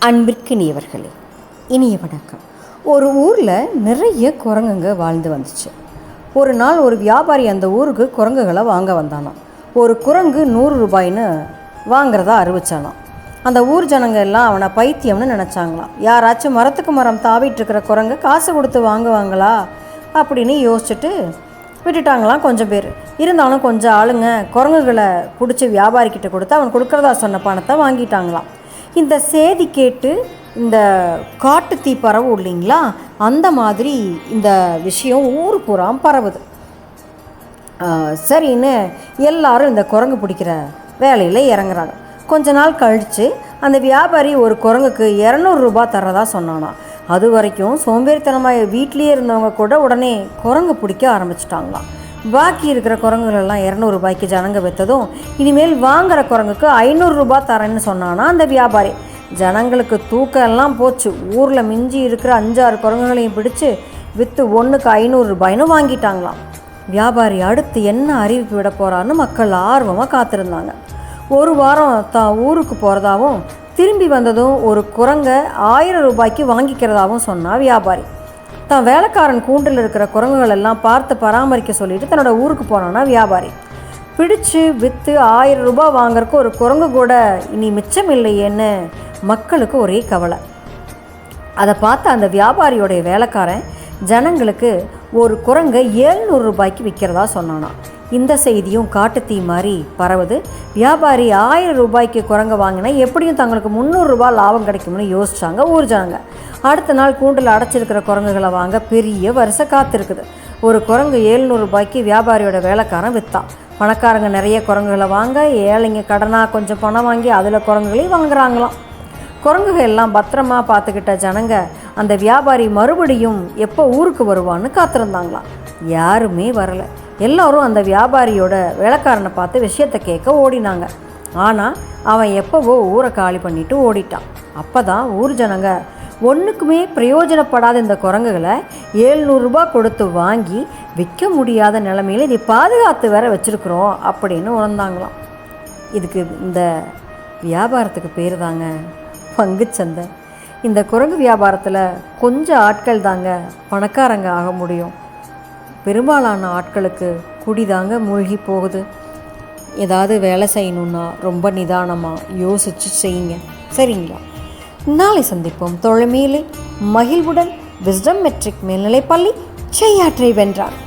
அன்பிற்கினியவர்களே, இனிய வணக்கம். ஒரு ஊரில் நிறைய குரங்குங்க வாழ்ந்து வந்துச்சு. ஒரு நாள் ஒரு வியாபாரி அந்த ஊருக்கு குரங்குகளை வாங்க வந்தானாம். ஒரு குரங்கு 100 ரூபாய்ன்னு வாங்கிறதா அறிவிச்சானாம். அந்த ஊர் ஜனங்க எல்லாம் அவனை பைத்தியம்னு நினச்சாங்களாம். யாராச்சும் மரத்துக்கு மரம் தாவிட்டுருக்கிற குரங்கு காசு கொடுத்து வாங்குவாங்களா அப்படின்னு யோசிச்சுட்டு விட்டுட்டாங்களாம் கொஞ்சம் பேர். இருந்தாலும் கொஞ்சம் ஆளுங்க குரங்குகளை பிடிச்சி வியாபாரிக்கிட்ட கொடுத்து அவன் கொடுக்குறதா சொன்ன பணத்தை வாங்கிட்டாங்களாம். இந்த செய்தி கேட்டு இந்த காட்டுத்தீ பரவும் இல்லைங்களா, அந்த மாதிரி இந்த விஷயம் ஊர் பூரா பரவுது. சரின்னு எல்லாரும் இந்த குரங்கு பிடிக்கிற வேலையில் இறங்குறாங்க. கொஞ்ச நாள் கழித்து அந்த வியாபாரி ஒரு குரங்குக்கு 200 ரூபாய் தர்றதா சொன்னானா. அது வரைக்கும் சோம்பேறித்தனமாக வீட்லேயே இருந்தவங்க கூட உடனே குரங்கு பிடிக்க ஆரம்பிச்சிட்டாங்களாம். பாக்கி இருக்கிற குரங்குகளெல்லாம் 200 ரூபாய்க்கு ஜனங்க விற்றதும் இனிமேல் வாங்குகிற குரங்குக்கு 500 ரூபாய் தரேன்னு சொன்னானா அந்த வியாபாரி. ஜனங்களுக்கு தூக்கம் எல்லாம் போச்சு. ஊரில் மிஞ்சி இருக்கிற 5-6 குரங்குகளையும் பிடிச்சி விற்று ஒன்றுக்கு 500 ரூபாய்னு வாங்கிட்டாங்களாம். வியாபாரி அடுத்து என்ன அறிவிப்பு விட போகிறான்னு மக்கள் ஆர்வமாக காத்திருந்தாங்க. ஒரு வாரம் தான் ஊருக்கு போகிறதாவும் திரும்பி வந்ததும் ஒரு குரங்கை 1000 ரூபாய்க்கு வாங்கிக்கிறதாவும் சொன்னால் வியாபாரி. தான் வேலைக்காரன் கூண்டில் இருக்கிற குரங்குகள் எல்லாம் பார்த்து பராமரிக்க சொல்லிட்டு தன்னோட ஊருக்கு போனான்னா வியாபாரி. பிடிச்சு விற்று 1000 ரூபாய் வாங்கறக்கு ஒரு குரங்கு கூட இனி மிச்சம் இல்லையேன்னு மக்களுக்கு ஒரே கவலை. அதை பார்த்து அந்த வியாபாரியோடைய வேலைக்காரன் ஜனங்களுக்கு ஒரு குரங்கை 700 ரூபாய்க்கு விற்கிறதா சொன்னானா. இந்த செய்தியும் காட்டுத்தீ மாதிரி பரவுது. வியாபாரி 1000 ரூபாய்க்கு குரங்கை வாங்கினா எப்படியும் தங்களுக்கு 300 ரூபாய் லாபம் கிடைக்கும்னு யோசிச்சாங்க ஊர் ஜனங்க. அடுத்த நாள் கூண்டில் அடைச்சிருக்கிற குரங்குகளை வாங்க பெரிய வரிசை காத்திருக்குது. ஒரு குரங்கு 700 ரூபாய்க்கு வியாபாரியோட வேலைக்காரன் விற்றான். பணக்காரங்க நிறைய குரங்குகளை வாங்க, ஏழைங்க கடனாக கொஞ்சம் பணம் வாங்கி அதில் குரங்குகளையும் வாங்குறாங்களாம். குரங்குகள் எல்லாம் பத்திரமா பார்த்துக்கிட்ட ஜனங்க அந்த வியாபாரி மறுபடியும் எப்போ ஊருக்கு வருவான்னு காத்திருந்தாங்களாம். யாருமே வரலை. எல்லோரும் அந்த வியாபாரியோட வேலைக்காரனை பார்த்து விஷயத்தை கேட்க ஓடினாங்க. ஆனால் அவன் எப்போவோ ஊரை காலி பண்ணிட்டு ஓடிட்டான். அப்போ தான் ஊர் ஜனங்க ஒன்றுக்குமே பிரயோஜனப்படாத இந்த குரங்குகளை 700 ரூபாய் கொடுத்து வாங்கி விற்க முடியாத நிலைமையில் இதை பாதுகாத்து வேற வச்சுருக்குறோம் அப்படின்னு உணர்ந்தாங்களாம். இதுக்கு இந்த வியாபாரத்துக்கு பேர் தாங்க பங்குச்சந்தை. இந்த குரங்கு வியாபாரத்தில் கொஞ்சம் ஆட்கள் தாங்க பணக்காரங்க ஆக முடியும். பெரும்பாலான ஆட்களுக்கு குடிதாங்க மூழ்கி போகுது. ஏதாவது வேலை செய்யணுன்னா ரொம்ப நிதானமாக யோசித்து செய்யுங்க, சரிங்களா? நாளை சந்திப்போம். தோழமையிலே மகிழ்வுடன் விஸ்டம் மெட்ரிக் மேல்நிலைப்பள்ளி செய்யாற்றை வென்றார்.